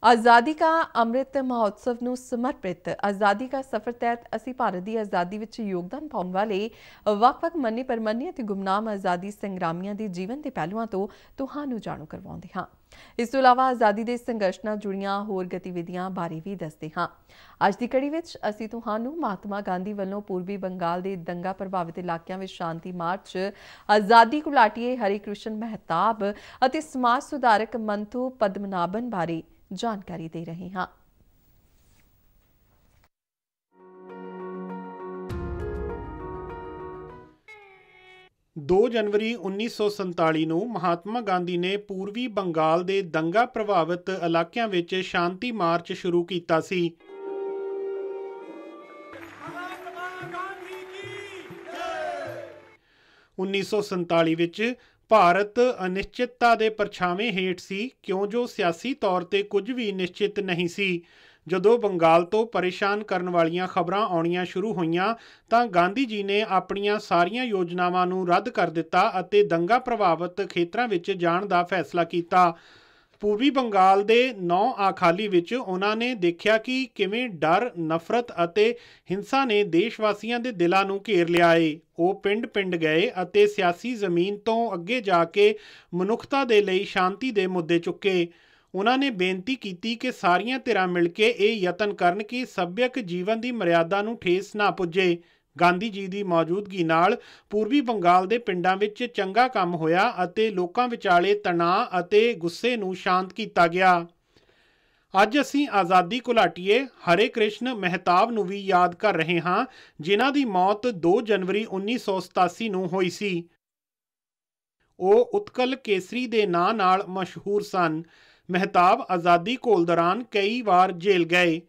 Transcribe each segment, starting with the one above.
आज़ादी का अमृत महोत्सव ਨੂੰ ਸਮਰਪਿਤ आज़ादी का सफ़र तहत ਅਸੀਂ ਭਾਰਤ ਦੀ ਆਜ਼ਾਦੀ ਵਿੱਚ ਯੋਗਦਾਨ ਪਾਉਣ ਵਾਲੇ ਵੱਖ-ਵੱਖ ਮੰਨੇ ਪਰਮੰਨੇ ਅਤੇ ਗੁਮਨਾਮ ਆਜ਼ਾਦੀ ਸੰਗਰਾਮੀਆਂ ਦੇ ਜੀਵਨ ਦੇ ਪਹਿਲੂਆਂ ਤੋਂ ਤੁਹਾਨੂੰ ਜਾਣੂ ਕਰਵਾਉਂਦੇ ਹਾਂ। ਇਸ ਤੋਂ ਇਲਾਵਾ ਆਜ਼ਾਦੀ ਦੇ ਸੰਘਰਸ਼ ਨਾਲ ਜੁੜੀਆਂ ਹੋਰ ਗਤੀਵਿਧੀਆਂ ਬਾਰੇ ਵੀ ਦੱਸਦੇ ਹਾਂ। ਅੱਜ ਦੀ ਕੜੀ ਵਿੱਚ ਅਸੀਂ ਤੁਹਾਨੂੰ ਮਹਾਤਮਾ ਗਾਂਧੀ ਵੱਲੋਂ ਪੂਰਬੀ ਬੰਗਾਲ ਦੇ ਦੰਗਾ ਪ੍ਰਭਾਵਿਤ ਇਲਾਕਿਆਂ ਵਿੱਚ ਸ਼ਾਂਤੀ ਮਾਰਚ, ਆਜ਼ਾਦੀ ਘੁਲਾਟੀਏ ਹਰੀ ਕ੍ਰਿਸ਼ਨ ਮਹਿਤਾਬ ਅਤੇ ਸਮਾਜ ਸੁਧਾਰਕ ਮੰਤੂ ਪਦਮਨਾਭਨ ਬਾਰੇ जानकारी दे रहे हैं। 2 जनवरी 1947 ਨੂੰ ਮਹਾਤਮਾ ਗਾਂਧੀ ਨੇ ਪੂਰਬੀ ਬੰਗਾਲ ਦੇ ਦੰਗਾ ਪ੍ਰਭਾਵਿਤ ਇਲਾਕਿਆਂ ਵਿੱਚ ਸ਼ਾਂਤੀ ਮਾਰਚ ਸ਼ੁਰੂ ਕੀਤਾ ਸੀ। 1947 ਵਿੱਚ ਭਾਰਤ ਅਨਿਸ਼ਚਿਤਤਾ ਦੇ ਪਰਛਾਵੇਂ ਹੇਠ ਸੀ, ਕਿਉਂ ਜੋ ਸਿਆਸੀ ਤੌਰ ਤੇ ਕੁਝ ਵੀ ਨਿਸ਼ਚਿਤ ਨਹੀਂ ਸੀ। ਜਦੋਂ ਬੰਗਾਲ ਤੋਂ ਪਰੇਸ਼ਾਨ ਕਰਨ ਵਾਲੀਆਂ ਖਬਰਾਂ ਆਉਣੀਆਂ ਸ਼ੁਰੂ ਹੋਈਆਂ ਤਾਂ ਗਾਂਧੀ ਜੀ ਨੇ ਆਪਣੀਆਂ ਸਾਰੀਆਂ ਯੋਜਨਾਵਾਂ ਨੂੰ ਰੱਦ ਕਰ ਦਿੱਤਾ ਅਤੇ ਦੰਗਾ ਪ੍ਰਭਾਵਿਤ ਖੇਤਰਾਂ ਵਿੱਚ ਜਾਣ ਦਾ ਫੈਸਲਾ ਕੀਤਾ। ਪੂਰਬੀ ਬੰਗਾਲ ਦੇ 9 ਆਖਾਲੀ ਵਿੱਚ ਉਹਨਾਂ ਨੇ ਦੇਖਿਆ ਕਿ ਕਿਵੇਂ ਡਰ, ਨਫ਼ਰਤ ਅਤੇ ਹਿੰਸਾ ਨੇ ਦੇਸ਼ ਵਾਸੀਆਂ ਦੇ ਦਿਲਾਂ ਨੂੰ ਘੇਰ ਲਿਆ ਏ। ਉਹ ਪਿੰਡ-ਪਿੰਡ ਗਏ ਅਤੇ ਸਿਆਸੀ ਜ਼ਮੀਨ ਤੋਂ ਅੱਗੇ ਜਾ ਕੇ ਮਨੁੱਖਤਾ ਦੇ ਲਈ ਸ਼ਾਂਤੀ ਦੇ ਮੁੱਦੇ ਚੁੱਕੇ। ਉਹਨਾਂ ਨੇ ਬੇਨਤੀ ਕੀਤੀ ਕਿ ਸਾਰੀਆਂ ਧਿਰਾਂ ਮਿਲ ਕੇ ਇਹ ਯਤਨ ਕਰਨ ਕਿ ਸੱਭਿਅਕ ਜੀਵਨ ਦੀ ਮਰਿਆਦਾ ਨੂੰ ਠੇਸ ਨਾ ਪੁੱਜੇ। ਗਾਂਧੀ ਜੀ ਦੀ ਮੌਜੂਦਗੀ ਨਾਲ ਪੂਰਬੀ ਬੰਗਾਲ ਦੇ ਪਿੰਡਾਂ ਵਿੱਚ ਚੰਗਾ ਕੰਮ ਹੋਇਆ ਅਤੇ ਲੋਕਾਂ ਵਿਚਾਲੇ ਤਣਾਅ ਅਤੇ ਗੁੱਸੇ ਨੂੰ ਸ਼ਾਂਤ ਕੀਤਾ ਗਿਆ। ਅੱਜ ਅਸੀਂ ਆਜ਼ਾਦੀ ਘੁਲਾਟੀਏ ਹਰੇ ਕ੍ਰਿਸ਼ਨ ਮਹਿਤਾਬ ਨੂੰ ਵੀ ਯਾਦ ਕਰ ਰਹੇ ਹਾਂ, ਜਿਨ੍ਹਾਂ ਦੀ ਮੌਤ 2 ਜਨਵਰੀ 1987 ਨੂੰ ਹੋਈ ਸੀ। ਉਹ ਉਤਕਲ ਕੇਸਰੀ ਦੇ ਨਾਂ ਨਾਲ ਮਸ਼ਹੂਰ ਸਨ। ਮਹਿਤਾਬ ਆਜ਼ਾਦੀ ਘੋਲ ਦੌਰਾਨ ਕਈ ਵਾਰ ਜੇਲ੍ਹ ਗਏ।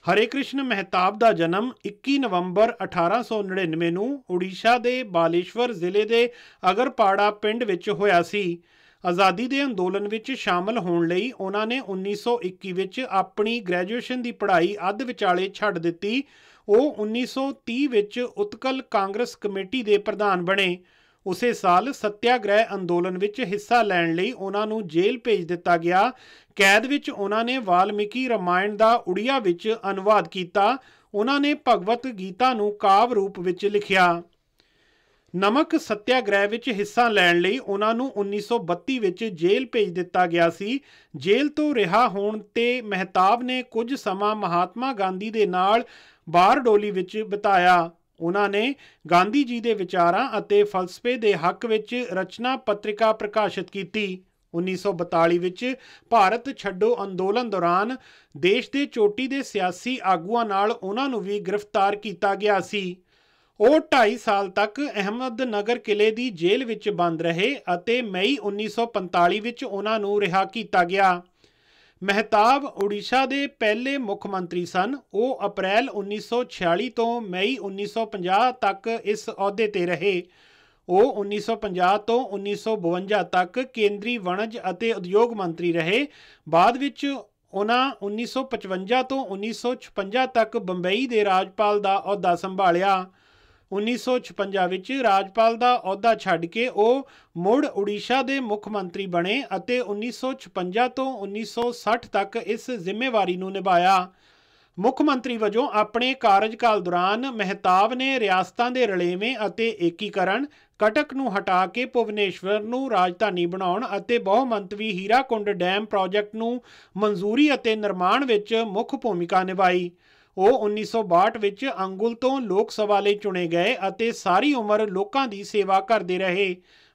ਹਰੇ ਕ੍ਰਿਸ਼ਨ ਮਹਿਤਾਬ ਦਾ ਜਨਮ 21 ਨਵੰਬਰ 1899 ਨੂੰ ਉੜੀਸਾ ਦੇ ਬਾਲੇਸ਼ਵਰ ਜ਼ਿਲ੍ਹੇ ਦੇ ਅਗਰਪਾੜਾ ਪਿੰਡ ਵਿੱਚ ਹੋਇਆ ਸੀ। ਆਜ਼ਾਦੀ ਦੇ ਅੰਦੋਲਨ ਵਿੱਚ ਸ਼ਾਮਲ ਹੋਣ ਲਈ ਉਹਨਾਂ ਨੇ 1921 ਵਿੱਚ ਆਪਣੀ ਗ੍ਰੈਜੂਏਸ਼ਨ ਦੀ ਪੜ੍ਹਾਈ ਅੱਧ ਵਿਚਾਲੇ ਛੱਡ ਦਿੱਤੀ। ਉਹ 1930 ਵਿੱਚ ਉਤਕਲ ਕਾਂਗਰਸ ਕਮੇਟੀ ਦੇ ਪ੍ਰਧਾਨ ਬਣੇ। ਉਸੇ ਸਾਲ ਸੱਤਿਆਗ੍ਰਹਿ ਅੰਦੋਲਨ ਵਿੱਚ ਹਿੱਸਾ ਲੈਣ ਲਈ ਉਹਨਾਂ ਨੂੰ ਜੇਲ੍ਹ ਭੇਜ ਦਿੱਤਾ ਗਿਆ। ਕੈਦ ਵਿੱਚ ਉਹਨਾਂ ਨੇ ਵਾਲਮੀਕੀ ਰਾਮਾਇਣ ਦਾ ਉੜੀਆ ਵਿੱਚ ਅਨੁਵਾਦ ਕੀਤਾ। ਉਹਨਾਂ ਨੇ ਭਗਵਤ ਗੀਤਾ ਨੂੰ ਕਾਵਿ ਰੂਪ ਵਿੱਚ ਲਿਖਿਆ। ਨਮਕ ਸੱਤਿਆਗ੍ਰਹਿ ਵਿੱਚ ਹਿੱਸਾ ਲੈਣ ਲਈ ਉਹਨਾਂ ਨੂੰ 1932 ਵਿੱਚ ਜੇਲ੍ਹ ਭੇਜ ਦਿੱਤਾ ਗਿਆ ਸੀ। ਜੇਲ੍ਹ ਤੋਂ ਰਿਹਾ ਹੋਣ ਤੇ ਮਹਿਤਾਬ ਨੇ ਕੁਝ ਸਮਾਂ ਮਹਾਤਮਾ ਗਾਂਧੀ ਦੇ ਨਾਲ ਬਾਰਡੋਲੀ ਵਿੱਚ ਬਿਤਾਇਆ। ਉਹਨਾਂ ਨੇ ਗਾਂਧੀ ਜੀ ਦੇ ਵਿਚਾਰਾਂ ਅਤੇ ਫਲਸਫੇ ਦੇ ਹੱਕ ਵਿੱਚ ਰਚਨਾ ਪੱਤਰਿਕਾ ਪ੍ਰਕਾਸ਼ਿਤ ਕੀਤੀ। 1942 ਵਿੱਚ ਭਾਰਤ ਛੱਡੋ ਅੰਦੋਲਨ ਦੌਰਾਨ ਦੇਸ਼ ਦੇ ਚੋਟੀ ਦੇ ਸਿਆਸੀ ਆਗੂਆਂ ਨਾਲ ਉਹਨਾਂ ਨੂੰ ਵੀ ਗ੍ਰਿਫਤਾਰ ਕੀਤਾ ਗਿਆ ਸੀ। ਉਹ 2.5 ਸਾਲ ਤੱਕ ਅਹਿਮਦਨਗਰ ਕਿਲੇ ਦੀ ਜੇਲ੍ਹ ਵਿੱਚ ਬੰਦ ਰਹੇ ਅਤੇ ਮਈ 1945 ਵਿੱਚ ਉਹਨਾਂ ਨੂੰ ਰਿਹਾ ਕੀਤਾ ਗਿਆ। ਮਹਿਤਾਬ ਉੜੀਸਾ ਦੇ ਪਹਿਲੇ ਮੁੱਖ ਮੰਤਰੀ ਸਨ। ਉਹ ਅਪ੍ਰੈਲ 1946 ਤੋਂ ਮਈ 1950 ਤੱਕ ਇਸ ਅਹੁਦੇ ਤੇ ਰਹੇ। ਉਹ 1950 ਤੋਂ 1952 ਤੱਕ ਕੇਂਦਰੀ ਵਣਜ ਅਤੇ ਉਦਯੋਗ ਮੰਤਰੀ ਰਹੇ। ਬਾਅਦ ਵਿੱਚ ਉਹਨਾਂ 1955 ਤੋਂ 1956 ਤੱਕ ਬੰਬਈ ਦੇ ਰਾਜਪਾਲ ਦਾ ਅਹੁਦਾ ਸੰਭਾਲਿਆ। 1956 ਵਿੱਚ ਰਾਜਪਾਲ ਦਾ ਅਹੁਦਾ ਛੱਡ ਕੇ ਉਹ ਮੁੜ ਉੜੀਸਾ ਦੇ ਮੁੱਖ ਮੰਤਰੀ ਬਣੇ ਅਤੇ 1956 ਤੋਂ 1960 ਤੱਕ ਇਸ ਜ਼ਿੰਮੇਵਾਰੀ ਨੂੰ ਨਿਭਾਇਆ। ਮੁੱਖ ਮੰਤਰੀ ਵਜੋਂ ਆਪਣੇ ਕਾਰਜਕਾਲ ਦੌਰਾਨ ਮਹਿਤਾਬ ਨੇ ਰਿਆਸਤਾਂ ਦੇ ਰਲੇਵੇਂ ਅਤੇ ਏਕੀਕਰਨ, ਕਟਕ ਨੂੰ ਹਟਾ ਕੇ ਭੁਵਨੇਸ਼ਵਰ ਨੂੰ ਰਾਜਧਾਨੀ ਬਣਾਉਣ ਅਤੇ ਬਹੁਮੰਤਵੀ ਹੀਰਾਕੁੰਡ ਡੈਮ ਪ੍ਰੋਜੈਕਟ ਨੂੰ ਮਨਜ਼ੂਰੀ ਅਤੇ ਨਿਰਮਾਣ ਵਿੱਚ ਮੁੱਖ ਭੂਮਿਕਾ ਨਿਭਾਈ। ਉਹ 1962 ਵਿੱਚ ਅੰਗੁਲ ਤੋਂ ਲੋਕ ਸਭਾ ਲਈ ਚੁਣੇ ਗਏ ਅਤੇ ਸਾਰੀ ਉਮਰ ਲੋਕਾਂ ਦੀ ਸੇਵਾ ਕਰਦੇ ਰਹੇ।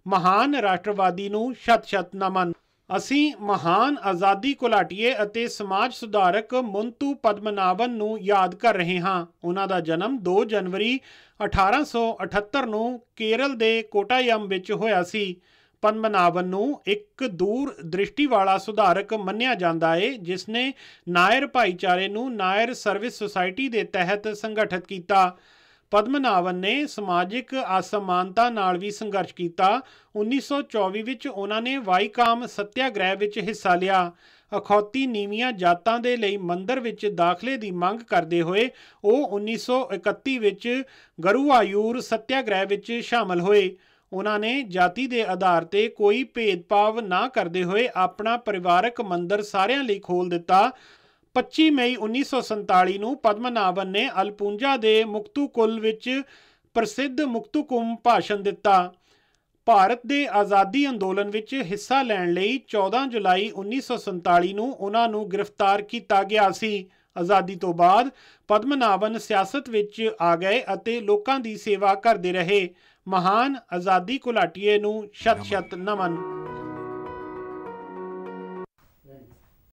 ਮਹਾਨ ਰਾਸ਼ਟਰਵਾਦੀ ਨੂੰ ਸ਼ਤ-ਸ਼ਤ ਨਮਨ। ਅਸੀਂ ਮਹਾਨ ਆਜ਼ਾਦੀ ਘੁਲਾਟੀਏ ਅਤੇ ਸਮਾਜ ਸੁਧਾਰਕ ਮੰਤੂ ਪਦਮਨਾਭਨ ਨੂੰ ਯਾਦ ਕਰ ਰਹੇ ਹਾਂ। ਉਹਨਾਂ ਦਾ ਜਨਮ 2 ਜਨਵਰੀ 1878 ਨੂੰ ਕੇਰਲ ਦੇ ਕੋਟਾਯਮ ਵਿੱਚ ਹੋਇਆ ਸੀ। ਪਦਮਨਾਭਨ ਨੂੰ ਇੱਕ ਦੂਰ ਦ੍ਰਿਸ਼ਟੀ ਵਾਲਾ ਸੁਧਾਰਕ ਮੰਨਿਆ ਜਾਂਦਾ ਹੈ, ਜਿਸ ਨੇ ਨਾਇਰ ਭਾਈਚਾਰੇ ਨੂੰ ਨਾਇਰ ਸਰਵਿਸ ਸੁਸਾਇਟੀ ਦੇ ਤਹਿਤ ਸੰਗਠਿਤ ਕੀਤਾ। ਪਦਮਨਾਭਨ ਨੇ ਸਮਾਜਿਕ ਅਸਮਾਨਤਾ ਨਾਲ ਵੀ ਸੰਘਰਸ਼ ਕੀਤਾ। 1924 ਵਿੱਚ ਉਹਨਾਂ ਨੇ ਵਾਈਕਾਮ ਸੱਤਿਆਗ੍ਰਹਿ ਵਿੱਚ ਹਿੱਸਾ ਲਿਆ। ਅਖੌਤੀ ਨੀਵੀਆਂ ਜਾਤਾਂ ਦੇ ਲਈ ਮੰਦਰ ਵਿੱਚ ਦਾਖਲੇ ਦੀ ਮੰਗ ਕਰਦੇ ਹੋਏ ਉਹ 1931 ਵਿੱਚ ਗਰੂਆਯੂਰ ਸੱਤਿਆਗ੍ਰਹਿ ਵਿੱਚ ਸ਼ਾਮਲ ਹੋਏ। ਉਹਨਾਂ ਨੇ ਜਾਤੀ ਦੇ ਆਧਾਰ ਤੇ ਕੋਈ ਭੇਦਭਾਵ ਨਾ ਕਰਦੇ ਹੋਏ ਆਪਣਾ ਪਰਿਵਾਰਕ ਮੰਦਰ ਸਾਰਿਆਂ ਲਈ ਖੋਲ੍ਹ ਦਿੱਤਾ। 25 ਮਈ 1947 ਨੂੰ ਪਦਮਨਾਭਨ ਨੇ ਅਲਪੁੰਜਾ ਦੇ ਮੁਕਤੂਕੁਲ ਵਿੱਚ ਪ੍ਰਸਿੱਧ ਮੁਕਤੂਕੁਮ ਭਾਸ਼ਣ ਦਿੱਤਾ। ਭਾਰਤ ਦੇ ਆਜ਼ਾਦੀ ਅੰਦੋਲਨ ਵਿੱਚ ਹਿੱਸਾ ਲੈਣ ਲਈ 14 ਜੁਲਾਈ 1947 ਨੂੰ ਉਹਨਾਂ ਨੂੰ ਗ੍ਰਿਫਤਾਰ ਕੀਤਾ ਗਿਆ ਸੀ। ਆਜ਼ਾਦੀ ਤੋਂ ਬਾਅਦ ਪਦਮਨਾਭਨ ਸਿਆਸਤ ਵਿੱਚ ਆ ਗਏ ਅਤੇ ਲੋਕਾਂ ਦੀ ਸੇਵਾ ਕਰਦੇ ਰਹੇ। ਮਹਾਨ ਆਜ਼ਾਦੀ ਘੁਲਾਟੀਏ ਨੂੰ ਸ਼ਤ-ਸ਼ਤ ਨਮਨ।